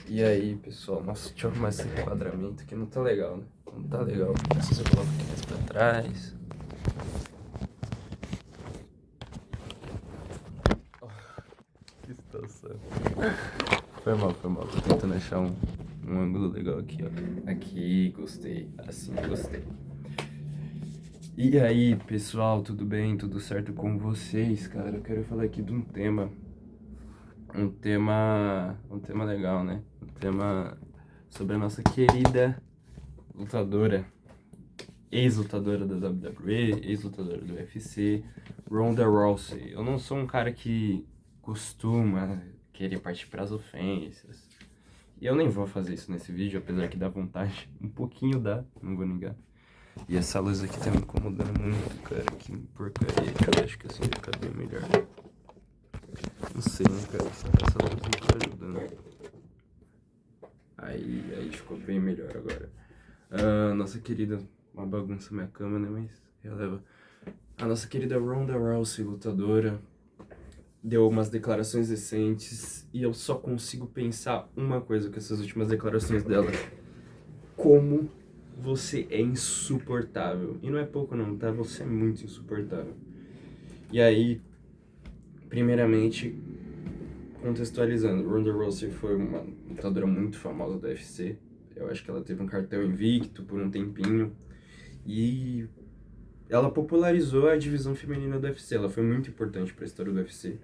E aí, pessoal, nossa, deixa eu arrumar esse enquadramento que não tá legal, né? Não tá legal. Se eu coloco aqui mais pra trás. Oh, que situação. Foi mal. Tô tentando achar um ângulo legal aqui, ó. Aqui, gostei. Assim, gostei. E aí, pessoal, tudo bem? Tudo certo com vocês, cara? Eu quero falar aqui de um tema. Um tema legal, né? Um tema sobre a nossa querida lutadora, ex-lutadora da WWE, ex-lutadora do UFC, Ronda Rousey. Eu não sou um cara que costuma querer partir para as ofensas. E eu nem vou fazer isso nesse vídeo, apesar que dá vontade. Um pouquinho dá, não vou negar. E essa luz aqui tá me incomodando muito, cara. Que porcaria, cara. Acho que assim vai ficar bem melhor. Não sei, né, cara? Essa luz não tá ajudando. Aí ficou bem melhor agora. Nossa querida, uma bagunça minha cama, né? Mas releva. A nossa querida Ronda Rousey, lutadora, deu umas declarações recentes e eu só consigo pensar uma coisa com essas últimas declarações dela. Como você é insuportável. E não é pouco não, tá? Você é muito insuportável. E aí, primeiramente, contextualizando, Ronda Rousey foi uma lutadora muito famosa do UFC. Eu acho que ela teve um cartel invicto por um tempinho. E ela popularizou a divisão feminina do UFC. Ela foi muito importante para a história do UFC.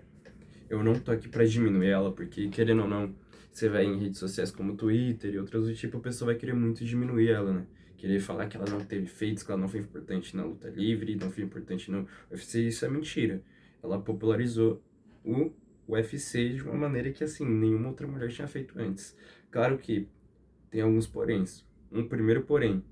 Eu não tô aqui para diminuir ela, porque, querendo ou não, você vai em redes sociais como Twitter e outras do tipo, a pessoa vai querer muito diminuir ela, né? Querer falar que ela não teve feitos, que ela não foi importante na luta livre, não foi importante no UFC. Isso é mentira. Ela popularizou o UFC de uma maneira que, assim, nenhuma outra mulher tinha feito antes. Claro que tem alguns poréns. Um primeiro porém,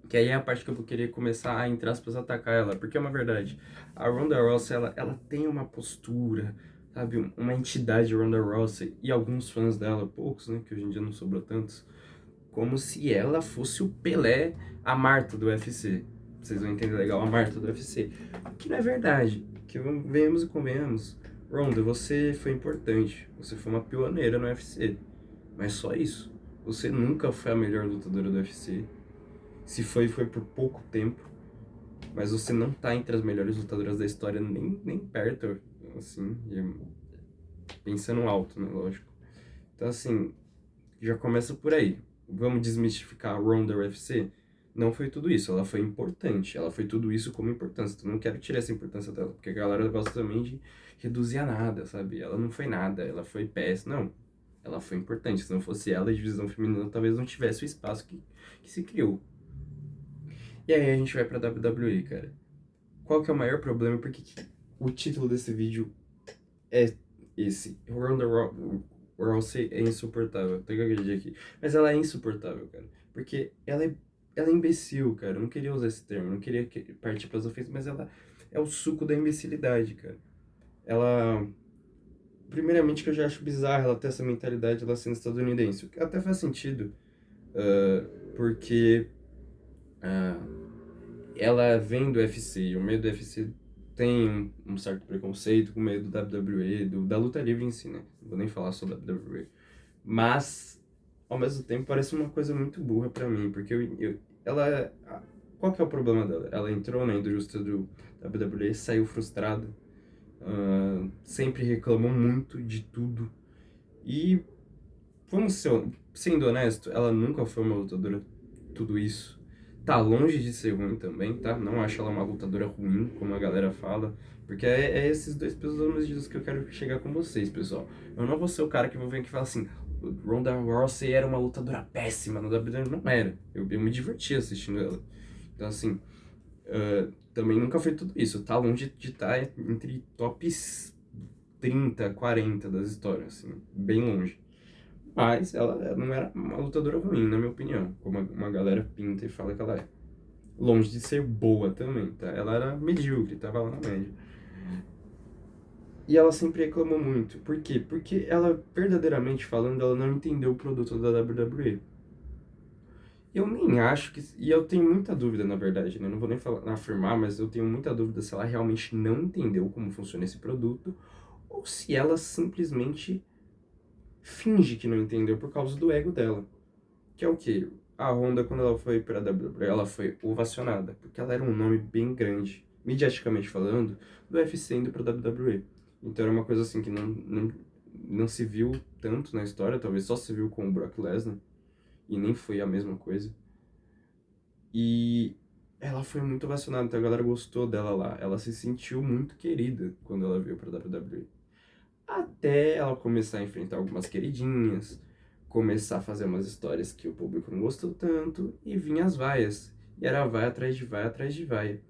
que aí é a parte que eu vou querer começar a, entre aspas, atacar ela, porque é uma verdade. A Ronda Rousey, ela tem uma postura, sabe, uma entidade Ronda Rousey, e alguns fãs dela, poucos, né, que hoje em dia não sobrou tantos, como se ela fosse o Pelé, a Marta do UFC. Vocês vão entender legal, a Marta do UFC. Que não é verdade, que venhamos e convenhamos. Ronda, você foi importante, você foi uma pioneira no UFC, mas só isso. Você nunca foi a melhor lutadora do UFC. Se foi, foi por pouco tempo. Mas você não tá entre as melhores lutadoras da história, nem perto, assim. Pensando alto, né? Lógico. Então, assim, já começa por aí. Vamos desmistificar a Ronda UFC? Não foi tudo isso. Ela foi importante. Ela foi tudo isso como importância. Então, não quero tirar essa importância dela. Porque a galera gosta também de reduzir a nada, sabe? Ela não foi nada. Ela foi péssima. Não. Ela foi importante. Se não fosse ela, a divisão feminina talvez não tivesse o espaço que se criou. E aí a gente vai pra WWE, cara. Qual que é o maior problema? Porque o título desse vídeo é esse. Rousey é insuportável. Tem que acreditar aqui. Mas ela é insuportável, cara. Porque ela é imbecil, cara. Eu não queria usar esse termo. Eu não queria partir para as ofensas. Mas ela é o suco da imbecilidade, cara. Ela... Primeiramente que eu já acho bizarro ela ter essa mentalidade, ela sendo estadunidense. O que até faz sentido. Porque... Uh, ela vem do UFC, e o meio do UFC tem um certo preconceito com o meio do WWE, da luta livre em si, né? Não vou nem falar só da WWE. Mas, ao mesmo tempo, parece uma coisa muito burra pra mim, porque ela... Qual que é o problema dela? Ela entrou na indústria do WWE, saiu frustrada, sempre reclamou muito de tudo, e, sendo honesto, ela nunca foi uma lutadora tudo isso. Tá longe de ser ruim também, tá? Não acho ela uma lutadora ruim, como a galera fala. Porque é esses dois pesos das medidas que eu quero chegar com vocês, pessoal. Eu não vou ser o cara que vou vir aqui e falar assim: Ronda Rousey era uma lutadora péssima no WWE. Não era. Eu me diverti assistindo ela. Então, assim, também nunca foi tudo isso. Tá longe de estar entre tops 30, 40 das histórias, assim, bem longe. Mas ela não era uma lutadora ruim, na minha opinião, como uma galera pinta e fala que ela é. Longe de ser boa também, tá? Ela era medíocre, tava lá na média. E ela sempre reclamou muito. Por quê? Porque ela, verdadeiramente falando, ela não entendeu o produto da WWE. Eu nem acho que... E eu tenho muita dúvida, na verdade, né? Não vou nem afirmar, mas eu tenho muita dúvida se ela realmente não entendeu como funciona esse produto ou se ela simplesmente finge que não entendeu por causa do ego dela. Que é o quê? A Ronda, quando ela foi pra WWE, ela foi ovacionada, porque ela era um nome bem grande, mediaticamente falando, do UFC indo pra WWE. Então era uma coisa assim que não se viu tanto na história, talvez só se viu com o Brock Lesnar, e nem foi a mesma coisa. E ela foi muito ovacionada, então a galera gostou dela lá. Ela se sentiu muito querida quando ela veio pra WWE. Até ela começar a enfrentar algumas queridinhas, começar a fazer umas histórias que o público não gostou tanto, e vinha as vaias. E era vai atrás de vai atrás de vai.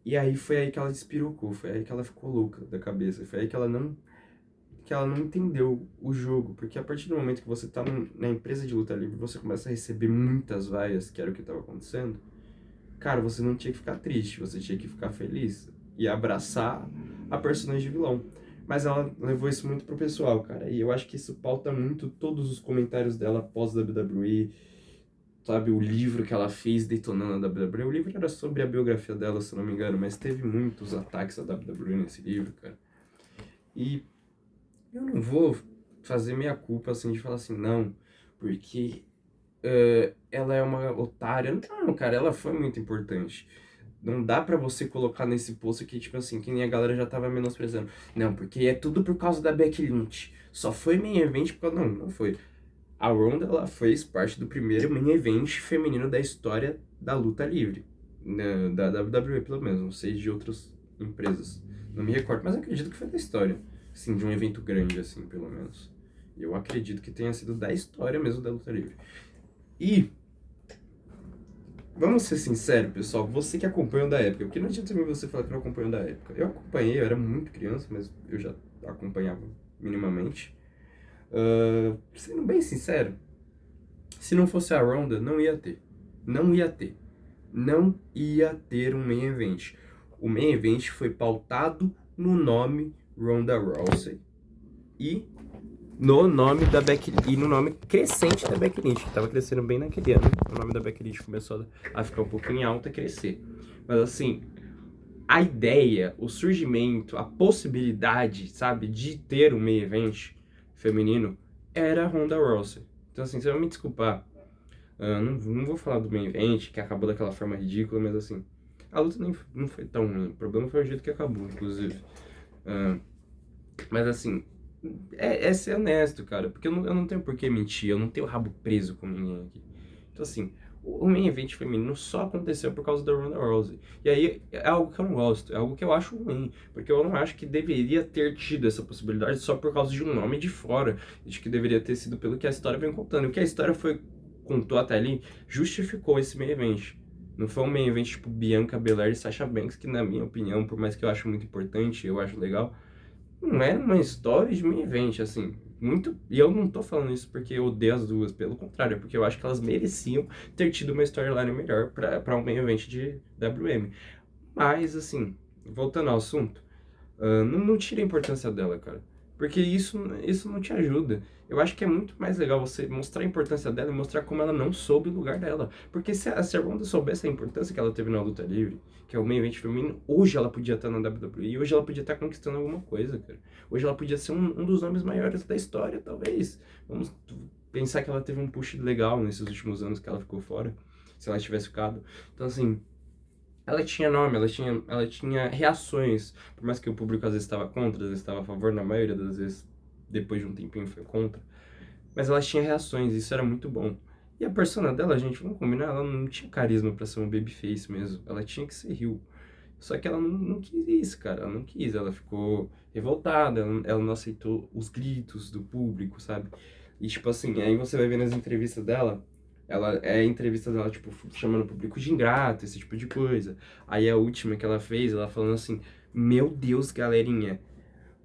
E aí foi aí que ela despirocou, foi aí que ela ficou louca da cabeça, foi aí que ela não entendeu o jogo, porque a partir do momento que você tá na empresa de luta livre, você começa a receber muitas vaias, que era o que estava acontecendo, cara, você não tinha que ficar triste, você tinha que ficar feliz e abraçar a personagem de vilão. Mas ela levou isso muito pro pessoal, cara, e eu acho que isso pauta muito todos os comentários dela pós WWE, sabe, o livro que ela fez detonando a WWE. O livro era sobre a biografia dela, se não me engano, mas teve muitos ataques à WWE nesse livro, cara. E eu não vou fazer minha culpa, assim, de falar assim, não, porque ela é uma otária. Não, cara, ela foi muito importante. Não dá pra você colocar nesse posto que, tipo assim, que nem a galera já tava menosprezando. Não, porque é tudo por causa da Becky Lynch. Só foi main event por causa... Não, não foi. A Ronda, ela fez parte do primeiro main event feminino da história da luta livre. Da WWE, pelo menos. Não sei de outras empresas. Não me recordo, mas acredito que foi da história. Assim, de um evento grande, assim, pelo menos. Eu acredito que tenha sido da história mesmo da luta livre. E, vamos ser sinceros, pessoal, você que acompanha da época, porque não adianta também você falar que não acompanha da época. Eu acompanhei, eu era muito criança, mas eu já acompanhava minimamente. Sendo bem sincero, se não fosse a Ronda, não ia ter. Não ia ter. Não ia ter um main event. O main event foi pautado no nome Ronda Rousey e no nome da Becky e no nome crescente da Becky Lynch, que tava crescendo bem naquele ano. O nome da Becky Lynch começou a ficar um pouquinho alto e crescer. Mas assim, a ideia, o surgimento, a possibilidade, sabe, de ter um main event feminino era a Ronda Rousey. Então assim, você vai me desculpar. Não vou falar do main event, que acabou daquela forma ridícula, mas assim, a luta nem, não foi tão ruim. O problema foi o jeito que acabou, inclusive. Mas assim, é ser honesto, cara, porque eu não tenho por que mentir, eu não tenho rabo preso com ninguém aqui. Então assim, o main event feminino só aconteceu por causa da Ronda Rousey. E aí é algo que eu não gosto, é algo que eu acho ruim, porque eu não acho que deveria ter tido essa possibilidade só por causa de um nome de fora. Acho que deveria ter sido pelo que a história vem contando. O que a história contou até ali justificou esse main event. Não foi um main event tipo Bianca Belair e Sasha Banks, que na minha opinião, por mais que eu acho muito importante, eu acho legal, não é uma história de main event, assim, muito... E eu não tô falando isso porque eu odeio as duas, pelo contrário, é porque eu acho que elas mereciam ter tido uma storyline melhor pra um main event de WM. Mas, assim, voltando ao assunto, não tira a importância dela, cara. Porque isso não te ajuda. Eu acho que é muito mais legal você mostrar a importância dela e mostrar como ela não soube o lugar dela. Porque se a Ronda soubesse a importância que ela teve na luta livre, que é o main event feminino, hoje ela podia estar na WWE, hoje ela podia estar conquistando alguma coisa, cara. Hoje ela podia ser um dos nomes maiores da história, talvez. Vamos pensar que ela teve um push legal nesses últimos anos que ela ficou fora, se ela tivesse ficado. Então, assim, ela tinha nome, ela tinha reações, por mais que o público às vezes estava contra, às vezes estava a favor, na maioria das vezes, depois de um tempinho foi contra, mas ela tinha reações, isso era muito bom. E a persona dela, gente, vamos combinar, ela não tinha carisma pra ser um babyface mesmo, ela tinha que ser heel. Só que ela não quis isso, cara, ela não quis, ela ficou revoltada, ela não aceitou os gritos do público, sabe? E tipo assim, aí você vai ver nas entrevistas dela, ela é a entrevista dela, tipo, chamando o público de ingrato, esse tipo de coisa. Aí a última que ela fez, ela falando assim, meu Deus, galerinha,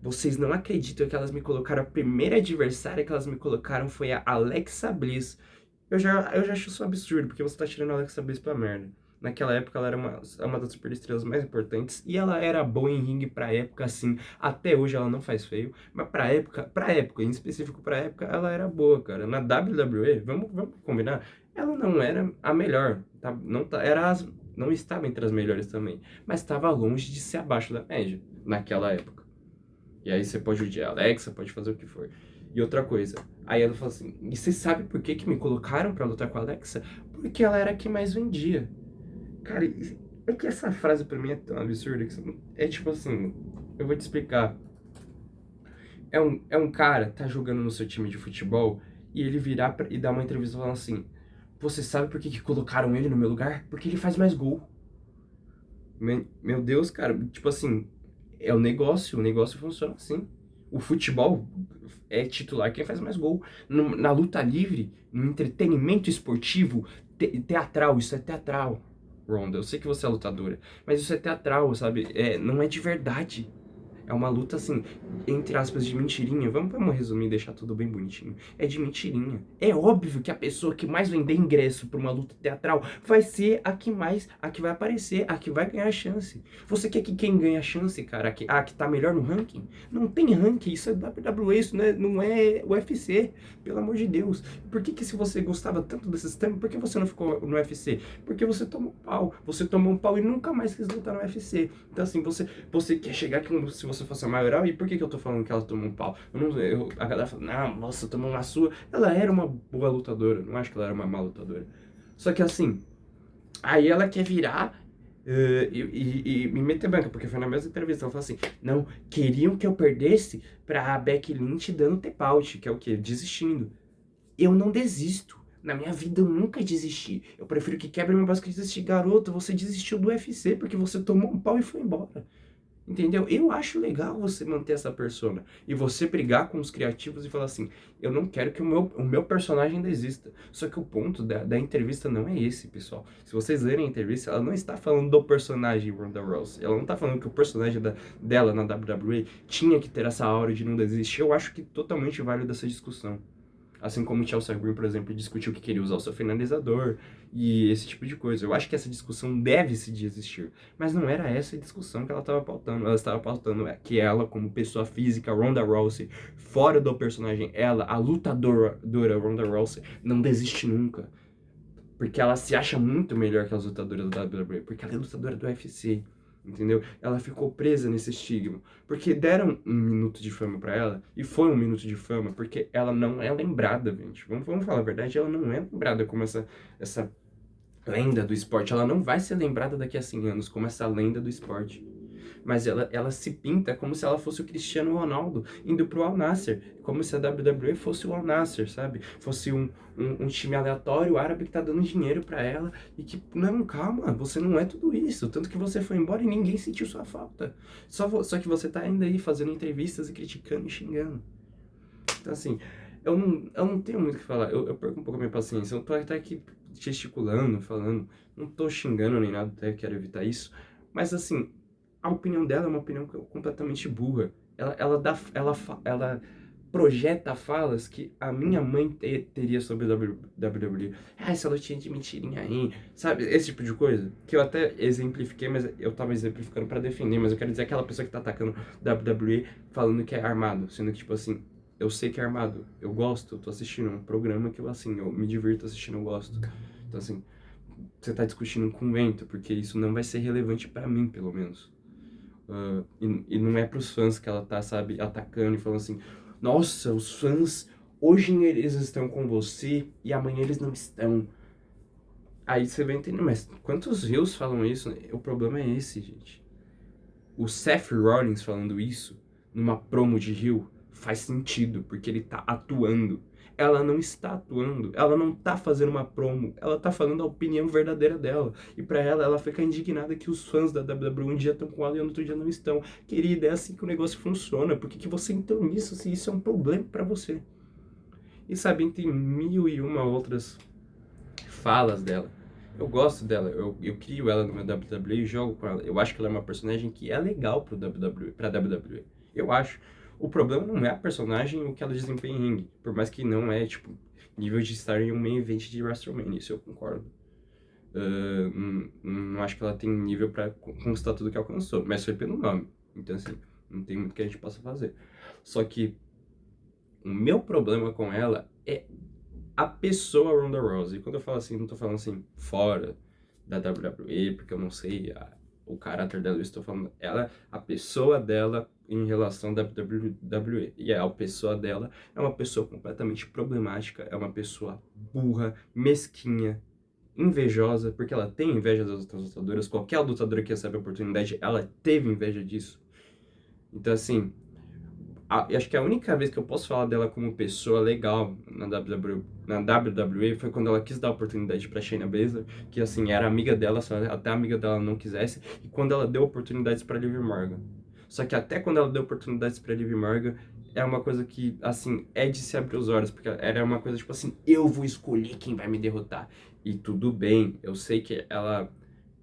vocês não acreditam que elas me colocaram, a primeira adversária que elas me colocaram foi a Alexa Bliss. Eu já acho isso um absurdo, porque você tá tirando a Alexa Bliss pra merda. Naquela época ela era uma das superestrelas mais importantes e ela era boa em ringue pra época, assim. Até hoje ela não faz feio, mas pra época, em específico pra época, ela era boa, cara. Na WWE, vamos combinar, ela não era a melhor, tá? Não estava entre as melhores também, mas estava longe de ser abaixo da média naquela época. E aí você pode odiar a Alexa, pode fazer o que for. E outra coisa, aí ela falou assim, e você sabe por que que me colocaram pra lutar com a Alexa? Porque ela era a que mais vendia. Cara, é que essa frase pra mim é tão absurda que é tipo assim, eu vou te explicar. É um cara tá jogando no seu time de futebol e ele virar e dar uma entrevista falando assim: Você sabe por que que colocaram ele no meu lugar? Porque ele faz mais gol. Meu Deus, cara, tipo assim, é o negócio funciona assim. O futebol é titular quem faz mais gol. Na luta livre, no entretenimento esportivo, teatral, isso é teatral, Ronda. Eu sei que você é lutadora, mas isso é teatral, sabe? Não é de verdade. É uma luta, assim, entre aspas, de mentirinha. Vamos resumir e deixar tudo bem bonitinho. É de mentirinha. É óbvio que a pessoa que mais vender ingresso pra uma luta teatral vai ser a que vai aparecer, a que vai ganhar chance. Você quer que quem ganha chance, cara, que tá melhor no ranking? Não tem ranking, isso é WWE, isso não é UFC, pelo amor de Deus. Por que se você gostava tanto desse sistema, por que você não ficou no UFC? Porque você tomou um pau. Você tomou um pau e nunca mais quis lutar no UFC. Então, assim, você quer chegar aqui se você fosse a maioral, e por que eu tô falando que ela tomou um pau? A galera fala, não, nossa, tomou uma sua. Ela era uma boa lutadora, não acho que ela era uma má lutadora. Só que assim, aí ela quer virar e me meter banca, porque foi na mesma entrevista, ela falou assim, não, queriam que eu perdesse pra Becky Lynch dando tap-out, que é o quê? Desistindo. Eu não desisto. Na minha vida eu nunca desisti. Eu prefiro que quebre meu braço que desistir. Garoto, você desistiu do UFC porque você tomou um pau e foi embora. Entendeu? Eu acho legal você manter essa persona. E você brigar com os criativos e falar assim, eu não quero que o meu personagem desista. Só que o ponto da entrevista não é esse, pessoal. Se vocês lerem a entrevista, ela não está falando do personagem Ronda Rousey. Ela não está falando que o personagem dela na WWE tinha que ter essa aura de não desistir. Eu acho que totalmente válido essa discussão. Assim como o Chelsea Green, por exemplo, discutiu que queria usar o seu finalizador e esse tipo de coisa. Eu acho que essa discussão deve-se de existir. Mas não era essa a discussão que ela estava pautando. Ela estava pautando que ela, como pessoa física, Ronda Rousey, fora do personagem, ela, a lutadora Ronda Rousey, não desiste nunca. Porque ela se acha muito melhor que as lutadoras da WWE. Porque ela é lutadora do UFC. Entendeu? Ela ficou presa nesse estigma. Porque deram um minuto de fama pra ela, e foi um minuto de fama, porque ela não é lembrada, gente. Vamos falar a verdade, ela não é lembrada como essa lenda do esporte. Ela não vai ser lembrada daqui a 100 anos como essa lenda do esporte. Mas ela se pinta como se ela fosse o Cristiano Ronaldo indo pro Al Nassr, como se a WWE fosse o Al Nassr, sabe? Fosse um time aleatório árabe que tá dando dinheiro pra ela e que, não, calma, você não é tudo isso, tanto que você foi embora e ninguém sentiu sua falta. Só que você tá ainda aí fazendo entrevistas e criticando e xingando. Então, assim, eu não tenho muito o que falar, eu perco um pouco a minha paciência, eu tô até aqui gesticulando, falando, não tô xingando nem nada, até quero evitar isso, mas assim, a opinião dela é uma opinião completamente burra. Ela projeta falas que a minha mãe teria sobre a WWE. Ah, essa lutinha de mentirinha aí, sabe? Esse tipo de coisa. Que eu até exemplifiquei, mas eu tava exemplificando pra defender. Mas eu quero dizer aquela pessoa que tá atacando WWE falando que é armado. Sendo que, tipo assim, eu sei que é armado. Eu gosto, eu tô assistindo um programa que eu, assim, eu me divirto assistindo, eu gosto. Então, assim, você tá discutindo com vento, porque isso não vai ser relevante pra mim, pelo menos. E não é pros fãs que ela tá, sabe, atacando e falando assim, nossa, os fãs, hoje eles estão com você e amanhã eles não estão. Aí você vai entender, mas quantos rios falam isso? O problema é esse, gente. O Seth Rollins falando isso numa promo de Rio faz sentido, porque ele tá atuando. Ela não está atuando, ela não tá fazendo uma promo, ela tá falando a opinião verdadeira dela. E pra ela fica indignada que os fãs da WWE um dia estão com ela e no outro dia não estão. Querida, é assim que o negócio funciona. Por que você entrou nisso se isso é um problema pra você? E sabe, tem mil e uma outras falas dela. Eu gosto dela, eu crio ela no meu WWE e jogo com ela. Eu acho que ela é uma personagem que é legal pro WWE, pra WWE. Eu acho. O problema não é a personagem o que ela desempenha em ringue. Por mais que não é, tipo, nível de estar em um main event de WrestleMania. Isso eu concordo. Não acho que ela tem nível pra conquistar tudo que alcançou. Mas foi pelo nome. Então, assim, não tem muito que a gente possa fazer. Só que o meu problema com ela é a pessoa Ronda Rousey. E quando eu falo assim, não tô falando assim fora da WWE, porque eu não sei o caráter dela, eu estou falando ela, a pessoa dela em relação à WWE. E a pessoa dela é uma pessoa completamente problemática, é uma pessoa burra, mesquinha, invejosa, porque ela tem inveja das outras lutadoras. Qualquer lutadora que recebe a oportunidade, ela teve inveja disso. Então, assim, eu acho que a única vez que eu posso falar dela como pessoa legal na WWE foi quando ela quis dar oportunidade pra Shayna Baszler, que assim, era amiga dela, só até a amiga dela não quisesse, e quando ela deu oportunidades pra Liv Morgan. Só que até quando ela deu oportunidades pra Liv Morgan, é uma coisa que, assim, é de se abrir os olhos, porque era uma coisa tipo assim, eu vou escolher quem vai me derrotar. E tudo bem, eu sei que ela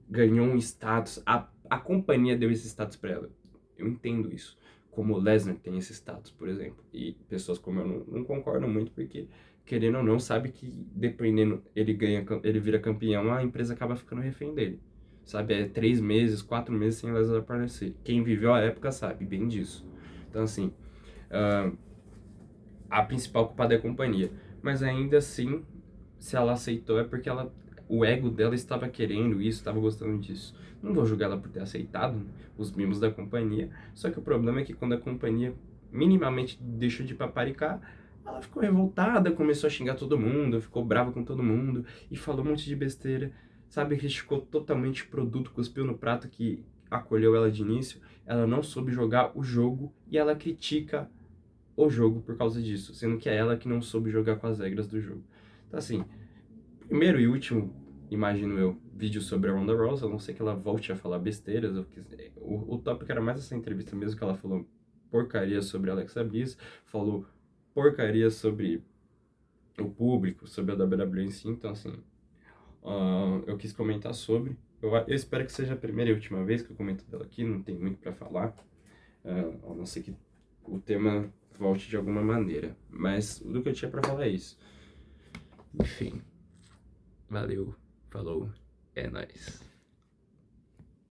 ganhou um status, a companhia deu esse status pra ela. Eu entendo isso. Como o Lesnar tem esse status, por exemplo. E pessoas como eu não concordam muito, porque, querendo ou não, sabe que dependendo, ele vira campeão, a empresa acaba ficando refém dele. Sabe, é 3 meses, 4 meses sem Lesnar aparecer. Quem viveu a época sabe bem disso. Então, assim, a principal culpada é a companhia. Mas ainda assim, se ela aceitou é porque o ego dela estava querendo isso, estava gostando disso. Não vou julgar ela por ter aceitado os mimos da companhia, só que o problema é que quando a companhia minimamente deixou de paparicar, ela ficou revoltada, começou a xingar todo mundo, ficou brava com todo mundo e falou um monte de besteira, sabe? Criticou totalmente o produto, cuspiu no prato que acolheu ela de início. Ela não soube jogar o jogo e ela critica o jogo por causa disso, sendo que é ela que não soube jogar com as regras do jogo. Então, assim, primeiro e último, imagino eu, vídeo sobre a Ronda Rousey, a não ser que ela volte a falar besteiras. O tópico era mais essa entrevista mesmo, que ela falou porcaria sobre a Alexa Bliss, falou porcaria sobre o público, sobre a WWE em si. Então, assim, eu quis comentar sobre. Eu espero que seja a primeira e última vez que eu comento dela aqui, não tem muito pra falar, a não ser que o tema volte de alguma maneira. Mas o que eu tinha pra falar é isso. Enfim. Valeu, falou, é nóis.